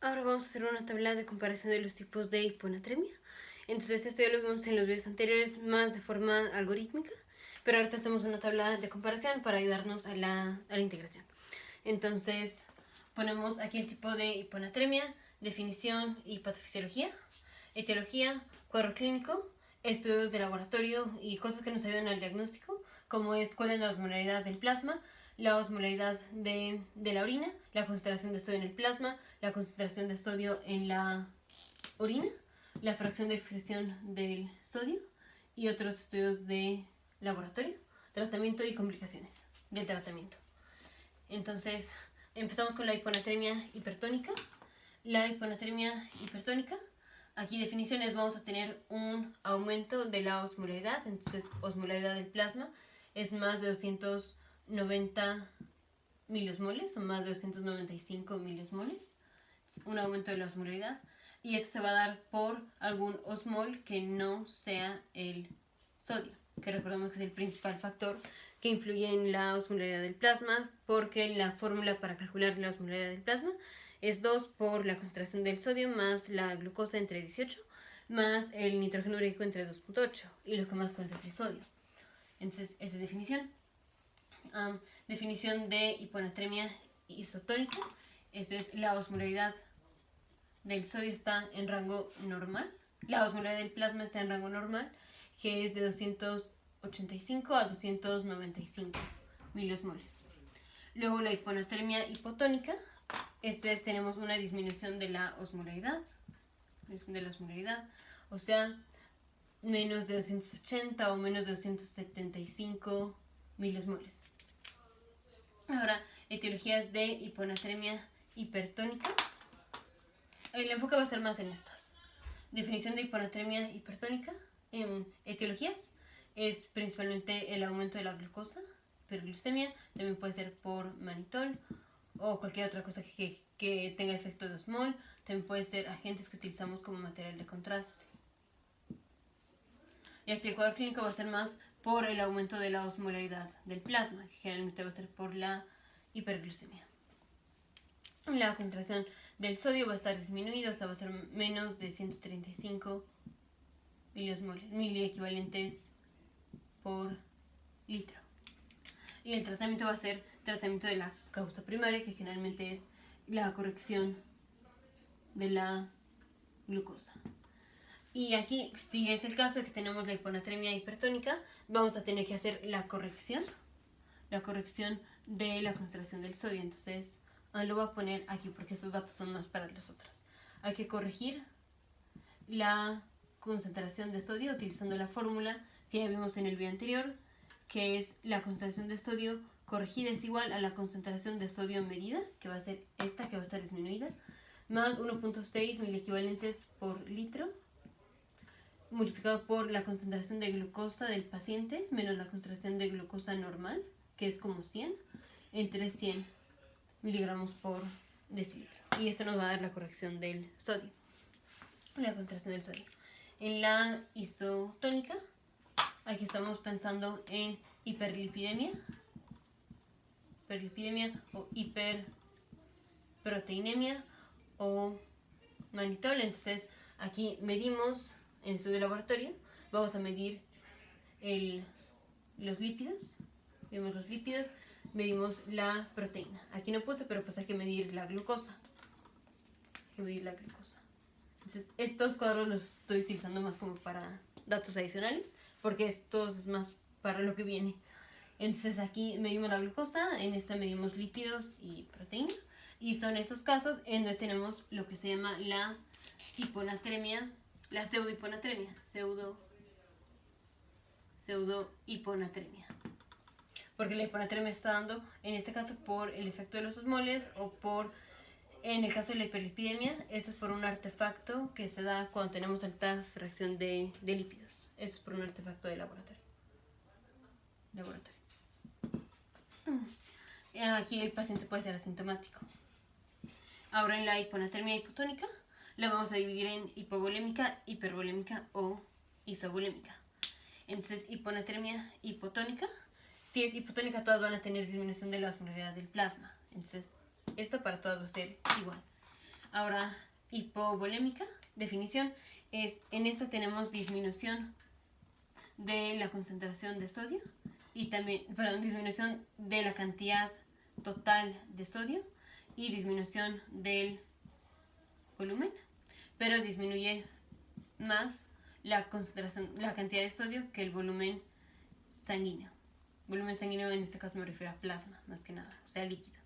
Ahora vamos a hacer una tabla de comparación de los tipos de hiponatremia. Entonces esto ya lo vimos en los videos anteriores más de forma algorítmica, pero ahorita hacemos una tabla de comparación para ayudarnos a la integración. Entonces ponemos aquí el tipo de hiponatremia, definición y patofisiología, etiología, cuadro clínico, estudios de laboratorio y cosas que nos ayudan al diagnóstico, como es cuál es la osmolaridad del plasma, la osmolaridad de la orina, la concentración de sodio en el plasma, la concentración de sodio en la orina, la fracción de excreción del sodio y otros estudios de laboratorio, tratamiento y complicaciones del tratamiento. Entonces, empezamos con la hiponatremia hipertónica. La hiponatremia hipertónica, aquí definiciones, vamos a tener un aumento de la osmolaridad. Entonces, osmolaridad del plasma es más de 290 miliosmoles o más de 295 miliosmoles. Un aumento de la osmolaridad. Y eso se va a dar por algún osmol que no sea el sodio, que recordemos que es el principal factor que influye en la osmolaridad del plasma, porque la fórmula para calcular la osmolaridad del plasma es 2 por la concentración del sodio más la glucosa entre 18 más el nitrógeno ureico entre 2.8, y lo que más cuenta es el sodio. Entonces, esa es definición. Definición de hiponatremia isotónica. Esto es la osmolaridad del sodio está en rango normal. La osmolaridad del plasma está en rango normal, que es de 285 a 295 miliosmoles. Luego la hiponatremia hipotónica. Esto es, tenemos una disminución de la osmolaridad. O sea, menos de 280 o menos de 275 miliosmoles. Ahora, etiologías de hiponatremia hipertónica. El enfoque va a ser más en estas. Definición de hiponatremia hipertónica en etiologías es principalmente el aumento de la glucosa, hiperglucemia, también puede ser por manitol o cualquier otra cosa que tenga efecto de osmol, también puede ser agentes que utilizamos como material de contraste. Y aquí el cuadro clínico va a ser más por el aumento de la osmolaridad del plasma, que generalmente va a ser por la hiperglucemia. La concentración del sodio va a estar disminuida, o sea, va a ser menos de 135 miliequivalentes por litro. Y el tratamiento va a ser tratamiento de la causa primaria, que generalmente es la corrección de la glucosa. Y aquí, si es el caso de que tenemos la hiponatremia hipertónica, vamos a tener que hacer la corrección de la concentración del sodio. Entonces, lo voy a poner aquí porque esos datos son más para las otras. Hay que corregir la concentración de sodio utilizando la fórmula que ya vimos en el video anterior, que es la concentración de sodio corregida es igual a la concentración de sodio medida, que va a ser esta, que va a estar disminuida, más 1.6 miliequivalentes por litro, multiplicado por la concentración de glucosa del paciente, menos la concentración de glucosa normal, que es como 100, entre 100 miligramos por decilitro. Y esto nos va a dar la corrección del sodio, la concentración del sodio. En la isotónica, aquí estamos pensando en hiperlipidemia o hiperproteinemia o manitol. Entonces aquí medimos en el estudio de laboratorio, vamos a medir los lípidos, vemos los lípidos, medimos la proteína. Aquí no puse, pero pues hay que medir la glucosa. Entonces, estos cuadros los estoy utilizando más como para datos adicionales, porque estos es más para lo que viene. Entonces, aquí medimos la glucosa, en esta medimos lípidos y proteína. Y son estos casos en donde tenemos lo que se llama la hiponatremia, la pseudohiponatremia, pseudohiponatremia. Porque la hiponatremia está dando, en este caso, por el efecto de los osmoles o por, en el caso de la hiperlipidemia, eso es por un artefacto que se da cuando tenemos alta fracción de lípidos. Eso es por un artefacto de laboratorio. Aquí el paciente puede ser asintomático. Ahora en la hiponatremia hipotónica la vamos a dividir en hipovolémica, hipervolémica o isovolémica. Entonces, hiponatremia hipotónica, si es hipotónica, todas van a tener disminución de la osmolaridad del plasma. Entonces, esto para todas va a ser igual. Ahora, hipovolémica, definición, en esta tenemos disminución de la concentración de sodio y también, disminución de la cantidad total de sodio y disminución del volumen, pero disminuye más la concentración, la cantidad de sodio que el volumen sanguíneo. Volumen sanguíneo en este caso me refiero a plasma, más que nada, o sea, líquido.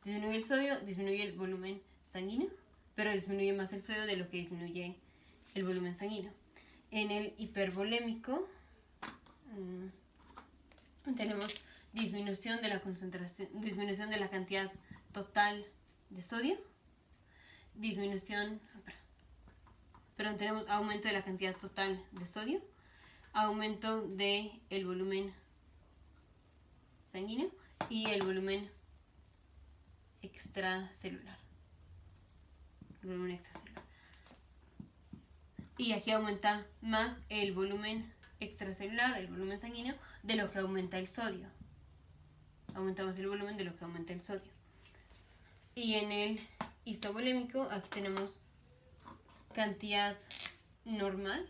Disminuye el sodio, disminuye el volumen sanguíneo, pero disminuye más el sodio de lo que disminuye el volumen sanguíneo. En el hipervolémico tenemos disminución de la concentración, disminución de la cantidad total de sodio, tenemos aumento de la cantidad total de sodio, aumento de el volumen sanguíneo y el volumen extracelular. Y aquí aumenta más el volumen extracelular, el volumen sanguíneo, de lo que aumenta el sodio. Aumentamos el volumen de lo que aumenta el sodio. Y en el isovolémico, aquí tenemos cantidad normal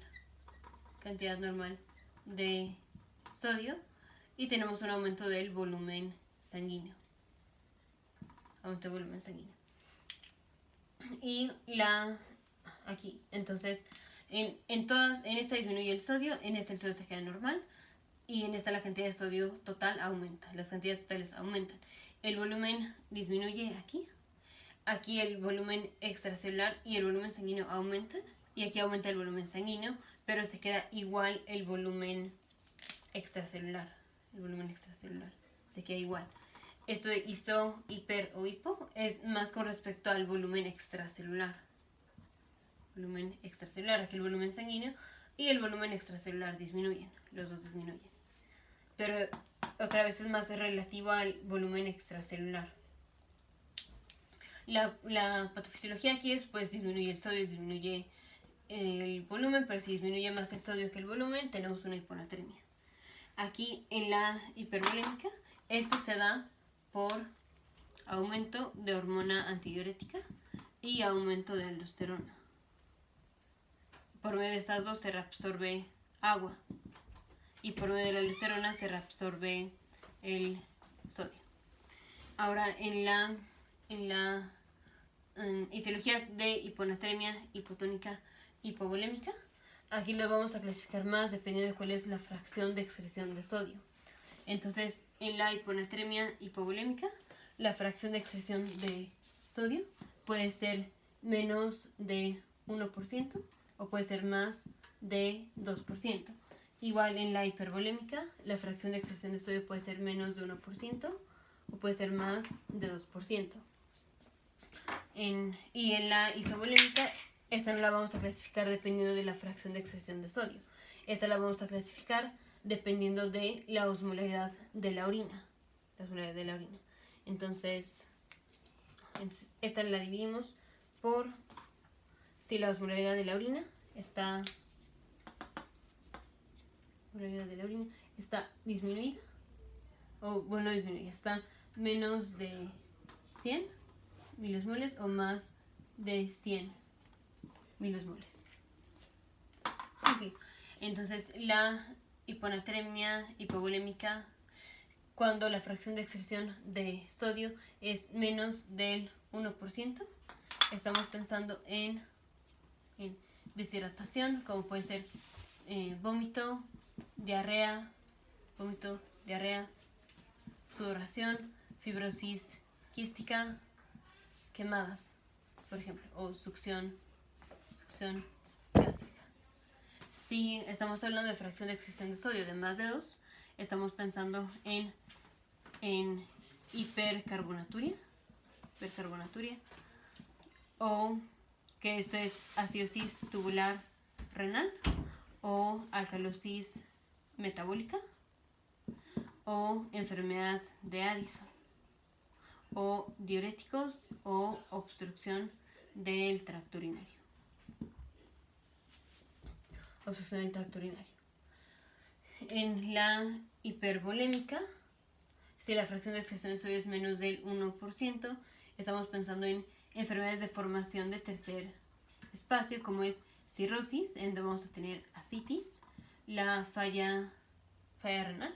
de sodio y tenemos un aumento del volumen sanguíneo. Aumento del volumen sanguíneo. Y aquí, entonces, en esta disminuye el sodio, en esta el sodio se queda normal y en esta la cantidad de sodio total aumenta, las cantidades totales aumentan. El volumen disminuye aquí, aquí el volumen extracelular y el volumen sanguíneo aumentan y aquí aumenta el volumen sanguíneo, pero se queda igual el volumen extracelular. El volumen extracelular se queda igual. Esto de iso, hiper o hipo es más con respecto al volumen extracelular. Volumen extracelular, aquí el volumen sanguíneo y el volumen extracelular disminuyen, los dos disminuyen. Pero otra vez es más relativo al volumen extracelular. La patofisiología aquí es, pues disminuye el sodio, disminuye el volumen, pero si disminuye más el sodio que el volumen, tenemos una hiponatremia. Aquí en la hipervolémica, esto se da por aumento de hormona antidiurética y aumento de aldosterona. Por medio de estas dos se reabsorbe agua y por medio de la aldosterona se reabsorbe el sodio. Ahora en etiologías de hiponatremia, hipotónica, hipovolémica, aquí lo vamos a clasificar más dependiendo de cuál es la fracción de excreción de sodio. Entonces, en la hiponatremia hipovolémica, la fracción de excreción de sodio puede ser menos de 1% o puede ser más de 2%. Igual en la hipervolémica, la fracción de excreción de sodio puede ser menos de 1% o puede ser más de 2%. Y en la isovolémica, esta no la vamos a clasificar dependiendo de la fracción de excreción de sodio. Esta la vamos a clasificar dependiendo de la osmolaridad de la orina. Entonces, esta la dividimos por si la osmolaridad de la orina está disminuida, o bueno, disminuida, está menos de 100 milosmoles o más de 100 milosmoles. Okay. Entonces, la hiponatremia hipovolémica, cuando la fracción de excreción de sodio es menos del 1%, estamos pensando en deshidratación, como puede ser vómito, diarrea, sudoración, fibrosis quística, quemadas, por ejemplo, o succión gástrica. Si estamos hablando de fracción de excreción de sodio de más de 2, estamos pensando en hipercarbonaturia, o que esto es acidosis tubular renal, o alcalosis metabólica, o enfermedad de Addison, o diuréticos o obstrucción del tracto urinario. En la hipervolémica, si la fracción de excreción de sodio es menos del 1%, estamos pensando en enfermedades de formación de tercer espacio, como es cirrosis, en donde vamos a tener ascitis, la falla renal,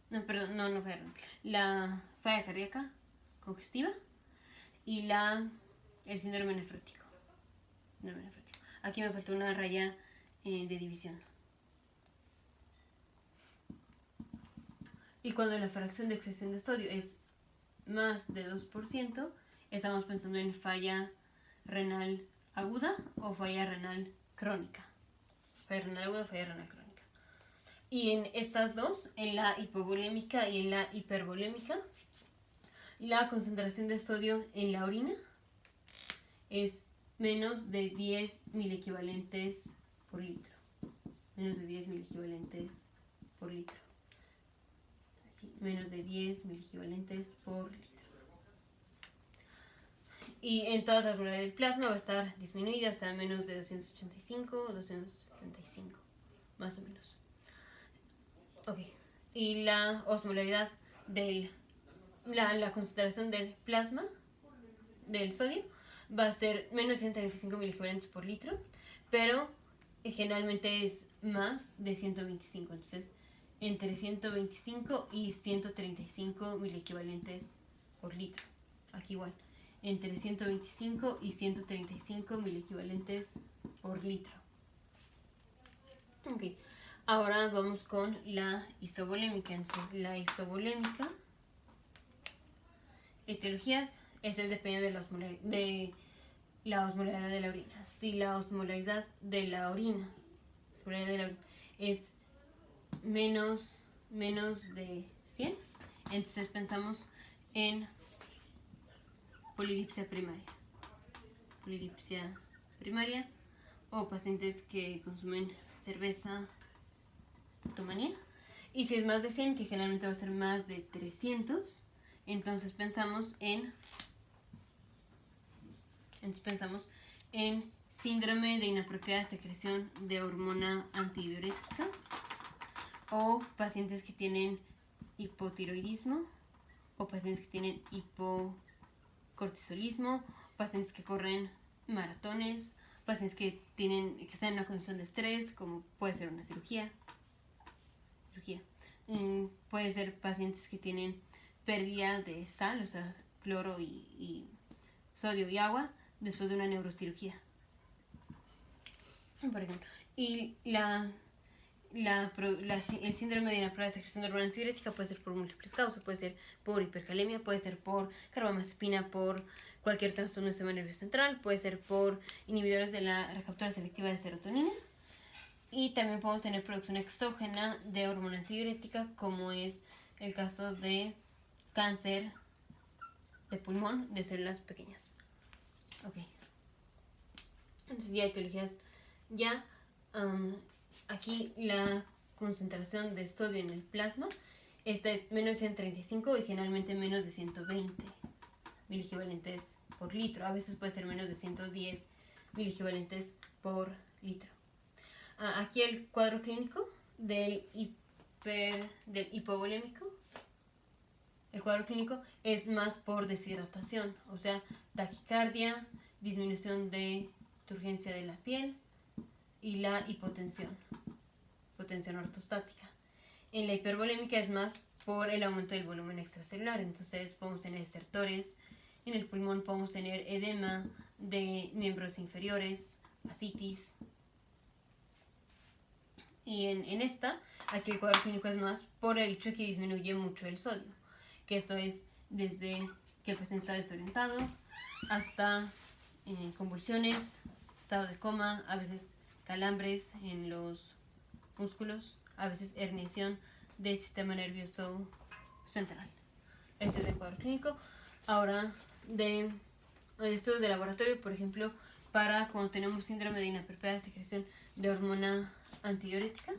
no, perdón, no falla renal, la falla cardíaca congestiva y el síndrome nefrótico. Aquí me faltó una raya de división. Y cuando la fracción de excesión de sodio es más de 2%, estamos pensando en falla renal aguda o falla renal crónica. Falla renal aguda o falla renal crónica. Y en estas dos, en la hipovolémica y en la hipervolémica, la concentración de sodio en la orina es menos de 10 milequivalentes por litro. Menos de 10 milequivalentes por litro. Menos de 10 milequivalentes por litro. Y en todas las moléculas del plasma va a estar disminuida hasta menos de 285 o 275, más o menos. Ok. Y la osmolaridad la concentración del plasma, del sodio, va a ser menos de 135 miliquivalentes por litro, pero generalmente es más de 125. Entonces, entre 125 y 135 miliequivalentes por litro. Aquí igual, entre 125 y 135 miliequivalentes por litro. Ok, ahora vamos con la isovolémica. Entonces, la isovolémica, etiologías, este depende de la osmolaridad de la orina. Si la osmolaridad de la orina es menos de 100, entonces pensamos en polidipsia primaria o pacientes que consumen cerveza, automanía. Y si es más de 100, que generalmente va a ser más de 300, entonces pensamos en síndrome de inapropiada secreción de hormona antidiurética, o pacientes que tienen hipotiroidismo, o pacientes que tienen hipocortisolismo, pacientes que corren maratones, pacientes que están en una condición de estrés, como puede ser una cirugía. Puede ser pacientes que tienen pérdida de sal, o sea, cloro y sodio y agua, después de una neurocirugía, por ejemplo. Y el síndrome de inapropiada secreción de hormona antidiurética puede ser por múltiples causas. Puede ser por hipercalemia, puede ser por carbamazepina, por cualquier trastorno del sistema nervioso central, puede ser por inhibidores de la recaptura selectiva de serotonina, y también podemos tener producción exógena de hormona antidiurética, como es el caso de cáncer de pulmón de células pequeñas. Ok, entonces ya etiologías, aquí la concentración de sodio en el plasma, esta es menos de 135 y generalmente menos de 120 miliequivalentes por litro. A veces puede ser menos de 110 miliequivalentes por litro. Aquí el cuadro clínico del hipovolémico. El cuadro clínico es más por deshidratación, o sea, taquicardia, disminución de turgencia de la piel y la hipotensión ortostática. En la hipervolémica es más por el aumento del volumen extracelular, entonces podemos tener estertores, en el pulmón podemos tener edema de miembros inferiores, ascitis. Y en aquí el cuadro clínico es más por el hecho de que disminuye mucho el sodio, que esto es desde que el paciente está desorientado hasta convulsiones, estado de coma, a veces calambres en los músculos, a veces herniación del sistema nervioso central. Este es el cuadro clínico. Ahora, de estudios de laboratorio, por ejemplo, para cuando tenemos síndrome de inapropiada secreción de hormona antidiurética,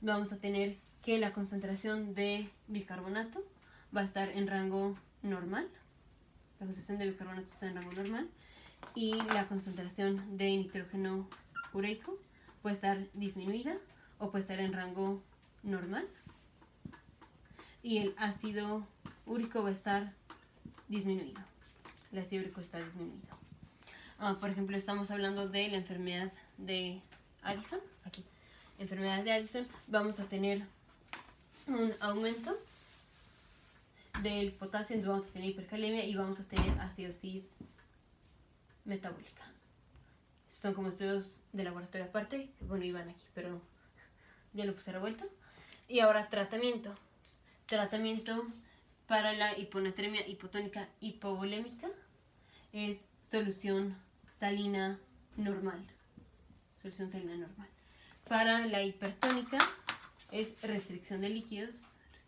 vamos a tener que la concentración de bicarbonato va a estar en rango normal. La concentración de bicarbonato está en rango normal, y la concentración de nitrógeno ureico puede estar disminuida o puede estar en rango normal, y el ácido úrico va a estar disminuido. el ácido úrico está disminuido. Por ejemplo, estamos hablando de la enfermedad de Addison. Aquí, enfermedad de Addison, vamos a tener un aumento del potasio, entonces vamos a tener hipercalemia y vamos a tener acidosis metabólica. Son como estudios de laboratorio aparte, que bueno, iban aquí, pero ya lo puse revuelto. Y ahora tratamiento. Tratamiento para la hiponatremia hipotónica hipovolémica es solución salina normal. Solución salina normal. Para la hipertónica es restricción de líquidos.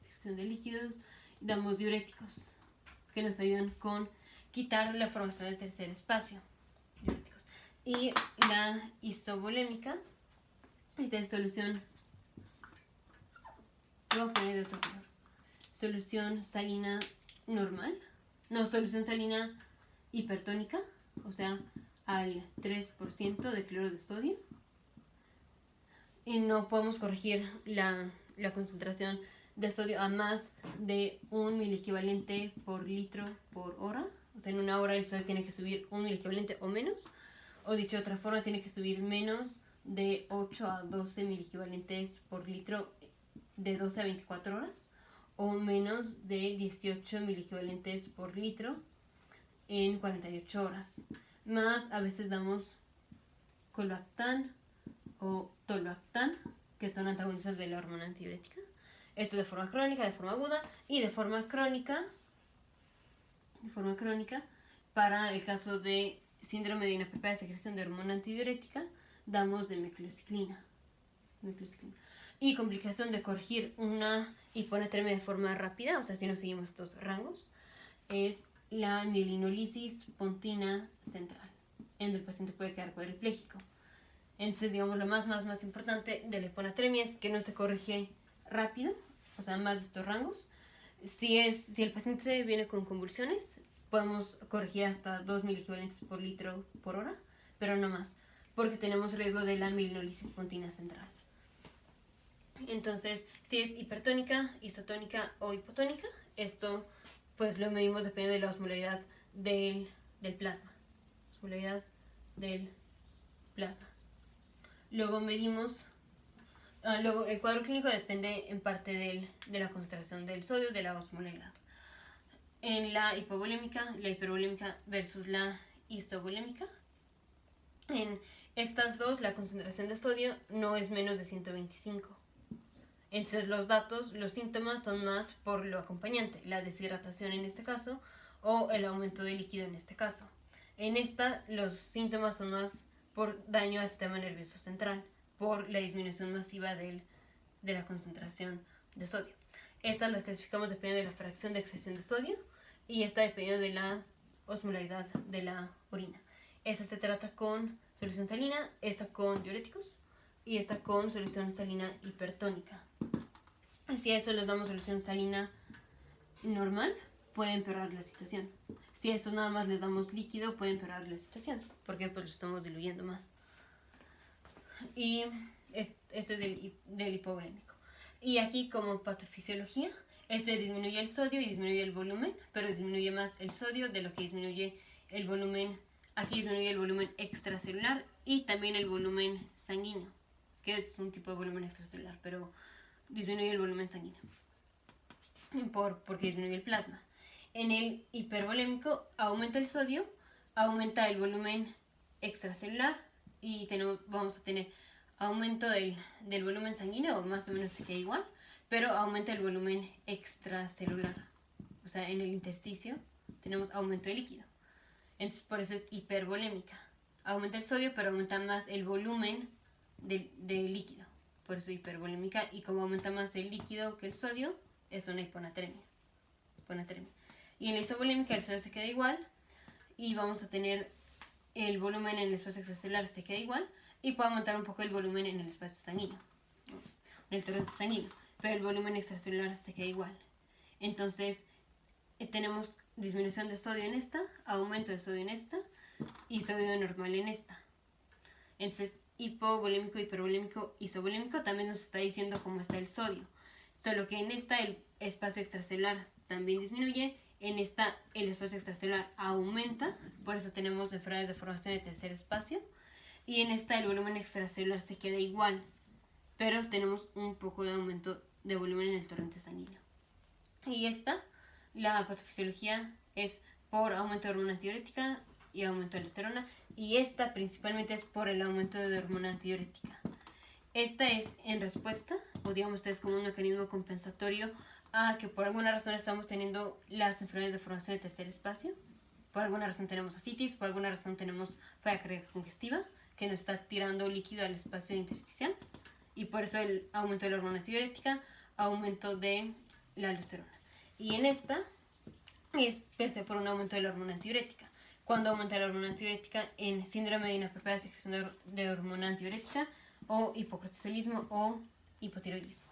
Restricción de líquidos. Damos diuréticos que nos ayudan con quitar la formación del tercer espacio. Diuréticos. Y la isovolémica, esta es solución. Lo voy a poner de otro color. Solución salina normal. No, solución salina hipertónica, o sea, al 3% de cloro de sodio. Y no podemos corregir la concentración de sodio a más de 1 miliequivalente por litro por hora. O sea, en una hora el sodio tiene que subir 1 miliequivalente o menos. O dicho de otra forma, tiene que subir menos de 8 a 12 miliequivalentes por litro de 12 a 24 horas. O menos de 18 miliequivalentes por litro en 48 horas. Más a veces damos colbactam o tolvaptan, que son antagonistas de la hormona antidiurética. Esto de forma crónica, de forma aguda y de forma crónica para el caso de síndrome de inapropiada secreción de hormona antidiurética, damos de meclociclina. Y complicación de corregir una hiponatremia de forma rápida, o sea, si no seguimos estos rangos, es la mielinolisis pontina central, en donde el paciente puede quedar cuadripléjico. Entonces, digamos, lo más importante de la hiponatremia es que no se corrige rápido, o sea, más de estos rangos. Si el paciente viene con convulsiones, podemos corregir hasta 2 miliequivalentes por litro por hora, pero no más, porque tenemos riesgo de la mielinolisis pontina central. Entonces, si es hipertónica, isotónica o hipotónica, esto pues lo medimos dependiendo de la osmolaridad del plasma. Osmolaridad del plasma. Luego medimos, luego el cuadro clínico depende en parte de la concentración del sodio, de la osmolaridad. En la hipovolémica, la hipervolémica versus la isovolémica, en estas dos la concentración de sodio no es menos de 125. Entonces los síntomas son más por lo acompañante, la deshidratación en este caso o el aumento de líquido en este caso. En esta los síntomas son más por daño al sistema nervioso central, por la disminución masiva de la concentración de sodio. Estas las clasificamos dependiendo de la fracción de excesión de sodio y esta dependiendo de la osmolaridad de la orina. Esta se trata con solución salina, esta con diuréticos y esta con solución salina hipertónica. Si a eso les damos solución salina normal, puede empeorar la situación. Si a estos nada más les damos líquido, puede empeorar la situación, porque pues lo estamos diluyendo más. Y esto es del hipovolémico. Y aquí como patofisiología, esto disminuye el sodio y disminuye el volumen, pero disminuye más el sodio de lo que disminuye el volumen. Aquí disminuye el volumen extracelular y también el volumen sanguíneo, que es un tipo de volumen extracelular, pero disminuye el volumen sanguíneo porque disminuye el plasma. En el hipervolémico aumenta el sodio, aumenta el volumen extracelular y vamos a tener aumento del volumen sanguíneo, o más o menos se queda igual, pero aumenta el volumen extracelular. O sea, en el intersticio tenemos aumento de líquido. Entonces, por eso es hipervolémica. Aumenta el sodio, pero aumenta más el volumen de líquido. Por eso hipervolémica. Y como aumenta más el líquido que el sodio, es una hiponatremia. Y en la isovolémica el sodio se queda igual. Y vamos a tener el volumen en el espacio extracelular se queda igual. Y puede aumentar un poco el volumen en el espacio sanguíneo, en el torrente sanguíneo. Pero el volumen extracelular se queda igual. Entonces, tenemos disminución de sodio en esta, aumento de sodio en esta y sodio normal en esta. Entonces, hipovolémico, hipervolémico, isovolémico también nos está diciendo cómo está el sodio. Solo que en esta el espacio extracelular también disminuye En esta el espacio extracelular aumenta, por eso tenemos enfermedades de formación de tercer espacio. Y en esta el volumen extracelular se queda igual, pero tenemos un poco de aumento de volumen en el torrente sanguíneo. Y esta, la patofisiología, es por aumento de hormona antidiurética y aumento de aldosterona. Y esta principalmente es por el aumento de hormona antidiurética. Esta es en respuesta, o digamos, este es como un mecanismo compensatorio a que por alguna razón estamos teniendo las enfermedades de formación de tercer espacio. Por alguna razón tenemos ascitis, por alguna razón tenemos falla cardíaca congestiva, que nos está tirando líquido al espacio intersticial. Y por eso el aumento de la hormona antidiurética, aumento de la aldosterona. Y en esta es pese por un aumento de la hormona antidiurética. Cuando aumenta la hormona antidiurética en síndrome de inapropiada secreción de hormona antidiurética, o hipocortisolismo o hipotiroidismo.